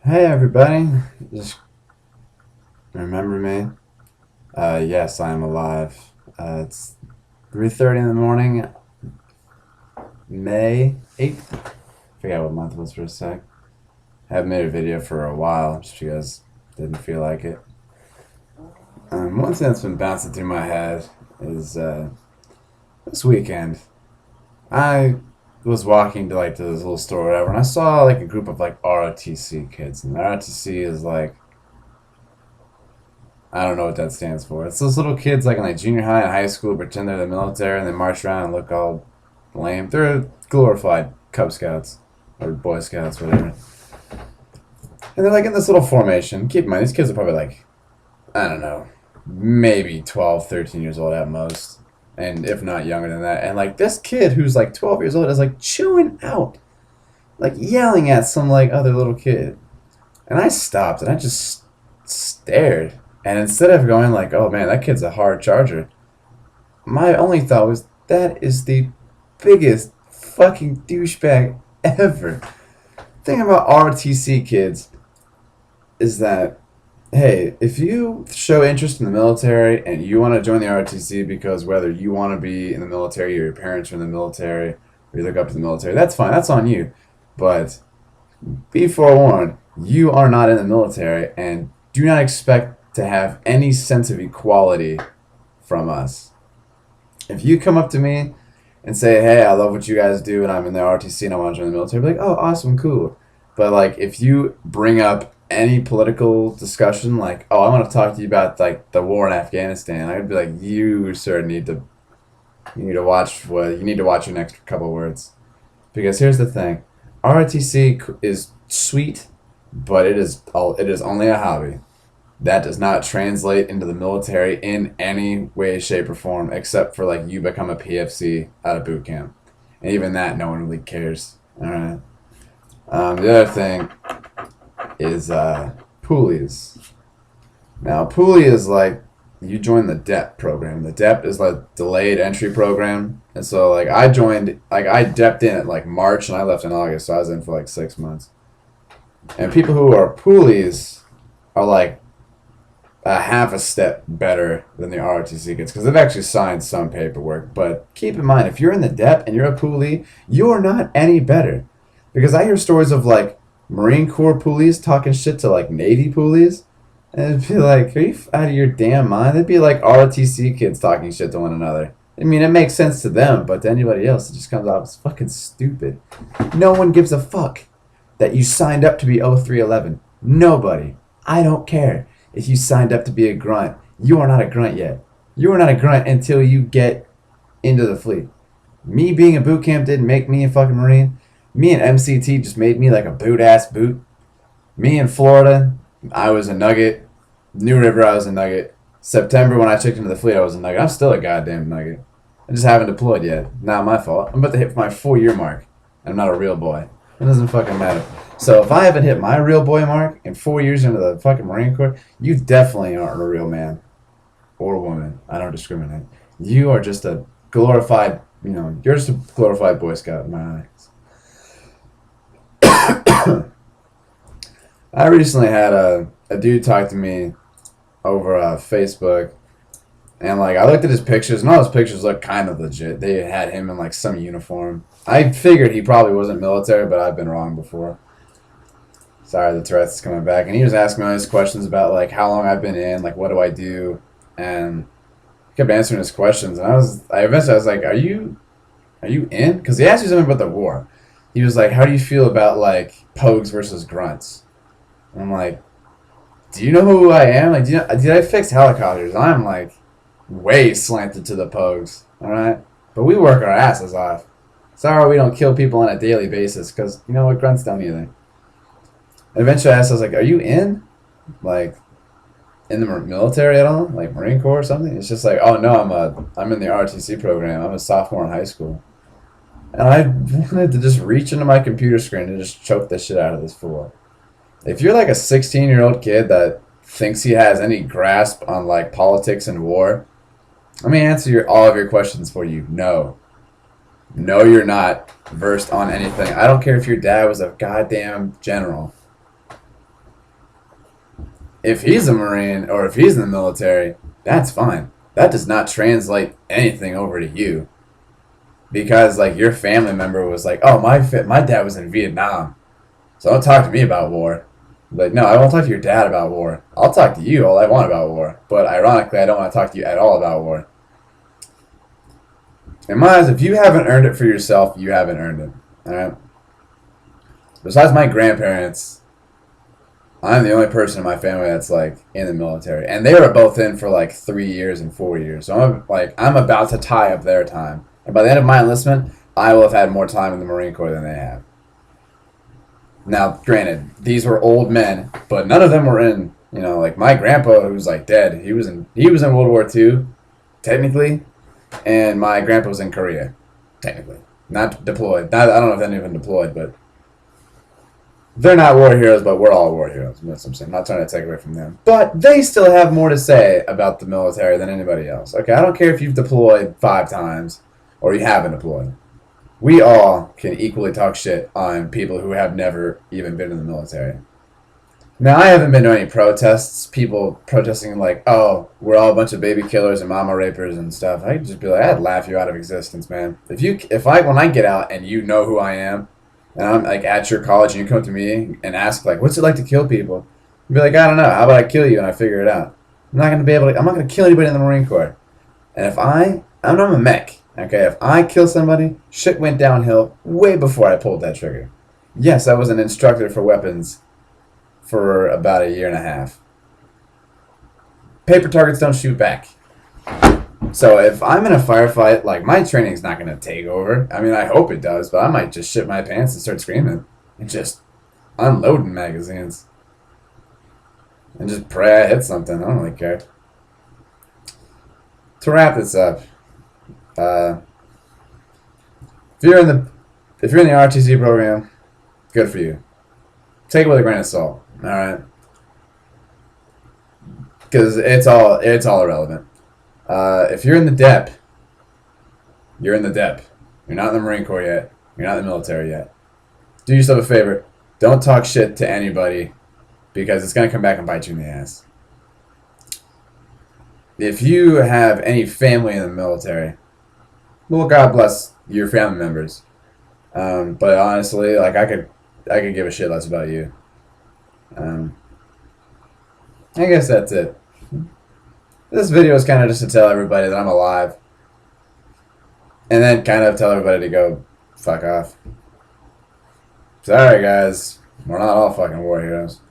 Hey everybody, just remember me. Yes, I am alive. It's 3:30 in the morning, May 8th. Forgot what month it was for a sec. Haven't made a video for a while, just because didn't feel like it. One thing that's been bouncing through my head is this weekend. I was walking to this little store or whatever, and I saw like a group of like ROTC kids, and ROTC is like I don't know what that stands for. It's those little kids like in like junior high and high school pretend they're the military and they march around and look all lame. They're glorified Cub Scouts or Boy Scouts, whatever. And they're like in this little formation. Keep in mind, these kids are probably like, I don't know, maybe 12, 13 years old at most. And if not younger than that. And like this kid who's like 12 years old is like chewing out, like yelling at some like other little kid. And I stopped and I just stared. And instead of going like, "Oh man, that kid's a hard charger," my only thought was that is the biggest fucking douchebag ever. Thing about RTC kids is that hey, if you show interest in the military and you want to join the ROTC because whether you want to be in the military or your parents are in the military or you look up to the military, that's fine. That's on you. But be forewarned, you are not in the military and do not expect to have any sense of equality from us. If you come up to me and say, "Hey, I love what you guys do and I'm in the RTC and I want to join the military," I'll be like, "Oh, awesome, cool." But like if you bring up any political discussion like, "Oh, I want to talk to you about like the war in Afghanistan," I'd be like, "You sir you need to watch your next couple words." Because here's the thing. ROTC is sweet, but it is only a hobby. That does not translate into the military in any way, shape, or form, except for like you become a PFC out of boot camp, and even that, no one really cares. All right. The other thing is poolies. Now, poolie is like you join the DEP program. The DEP is like delayed entry program, and so like I depped in at like March and I left in August, so I was in for like 6 months. And people who are poolies are like a half a step better than the ROTC kids because they've actually signed some paperwork. But keep in mind, if you're in the DEP and you're a poolee, you are not any better. Because I hear stories of like Marine Corps poolies talking shit to like Navy poolies. And it'd be like, are you out of your damn mind? It'd be like ROTC kids talking shit to one another. I mean, it makes sense to them, but to anybody else, it just comes off as fucking stupid. No one gives a fuck that you signed up to be 0311. Nobody. I don't care if you signed up to be a grunt. You are not a grunt yet. You are not a grunt until you get into the fleet. Me being a boot camp didn't make me a fucking Marine. Me and MCT just made me like a boot ass boot. Me in Florida, I was a nugget. New River, I was a nugget. September, when I checked into the fleet, I was a nugget. I'm still a goddamn nugget. I just haven't deployed yet. Not my fault. I'm about to hit my 4 year mark. I'm not a real boy. It doesn't fucking matter. So if I haven't hit my real boy mark in 4 years into the fucking Marine Corps, you definitely aren't a real man or woman. I don't discriminate. You are just a glorified, you're just a glorified Boy Scout in my eyes. I recently had a dude talk to me over Facebook, and like I looked at his pictures, and all his pictures looked kind of legit. They had him in like some uniform. I figured he probably wasn't military, but I've been wrong before. Sorry, the Tourette's is coming back, and he was asking me all these questions about like how long I've been in, like what do I do, and he kept answering his questions, and I eventually I was like, are you in? Because he asked me something about the war. He was like, how do you feel about like pogues versus grunts? And I'm like, do you know who I am? Like, did I fix helicopters? I'm like way slanted to the pogues, all right? But we work our asses off. Sorry we don't kill people on a daily basis because you know what? Grunts don't either. And eventually I asked, I was like, are you in? Like, in the military at all? Like Marine Corps or something? It's just like, oh no, I'm in the ROTC program. I'm a sophomore in high school. And I wanted to just reach into my computer screen and just choke the shit out of this fool. If you're like a 16-year-old kid that thinks he has any grasp on like politics and war, let me answer all of your questions for you. No. No, you're not versed on anything. I don't care if your dad was a goddamn general. if he's a Marine or if he's in the military, that's fine. That does not translate anything over to you. Because, like, your family member was like, oh, my dad was in Vietnam, so don't talk to me about war. Like, no, I won't talk to your dad about war. I'll talk to you all I want about war. But ironically, I don't want to talk to you at all about war. In my eyes, if you haven't earned it for yourself, you haven't earned it. Alright? Besides my grandparents, I'm the only person in my family that's, like, in the military. And they were both in for, like, 3 years and 4 years. So I'm about to tie up their time. And by the end of my enlistment, I will have had more time in the Marine Corps than they have. Now, granted, these were old men, but none of them were in, like my grandpa, who's like dead. He was in World War II, technically, and my grandpa was in Korea, technically, not deployed. I don't know if they're even deployed, but they're not war heroes. But we're all war heroes. That's what I'm saying. I'm not trying to take away from them, but they still have more to say about the military than anybody else. Okay, I don't care if you've deployed 5 times or you haven't deployed. We all can equally talk shit on people who have never even been in the military. Now, I haven't been to any protests, people protesting like, oh, we're all a bunch of baby killers and mama rapers and stuff. I'd just be like, I'd laugh you out of existence, man. When I get out and you know who I am, and I'm like at your college and you come up to me and ask like, what's it like to kill people? I'd be like, I don't know. How about I kill you and I figure it out? I'm not going to kill anybody in the Marine Corps. And I'm a mech. Okay, if I kill somebody, shit went downhill way before I pulled that trigger. Yes, I was an instructor for weapons for about 1.5 years. Paper targets don't shoot back. So if I'm in a firefight, like, my training's not going to take over. I mean, I hope it does, but I might just shit my pants and start screaming. And just unloading magazines. And just pray I hit something. I don't really care. To wrap this up, if you're in the ROTC program, good for you. Take it with a grain of salt, all right? Because it's all irrelevant. If you're in the DEP, you're in the DEP. You're not in the Marine Corps yet. You're not in the military yet. Do yourself a favor. Don't talk shit to anybody, because it's gonna come back and bite you in the ass. If you have any family in the military, well, God bless your family members. But honestly, like, I could give a shit less about you. I guess that's it. This video is kind of just to tell everybody that I'm alive. And then kind of tell everybody to go fuck off. Sorry, guys. We're not all fucking war heroes.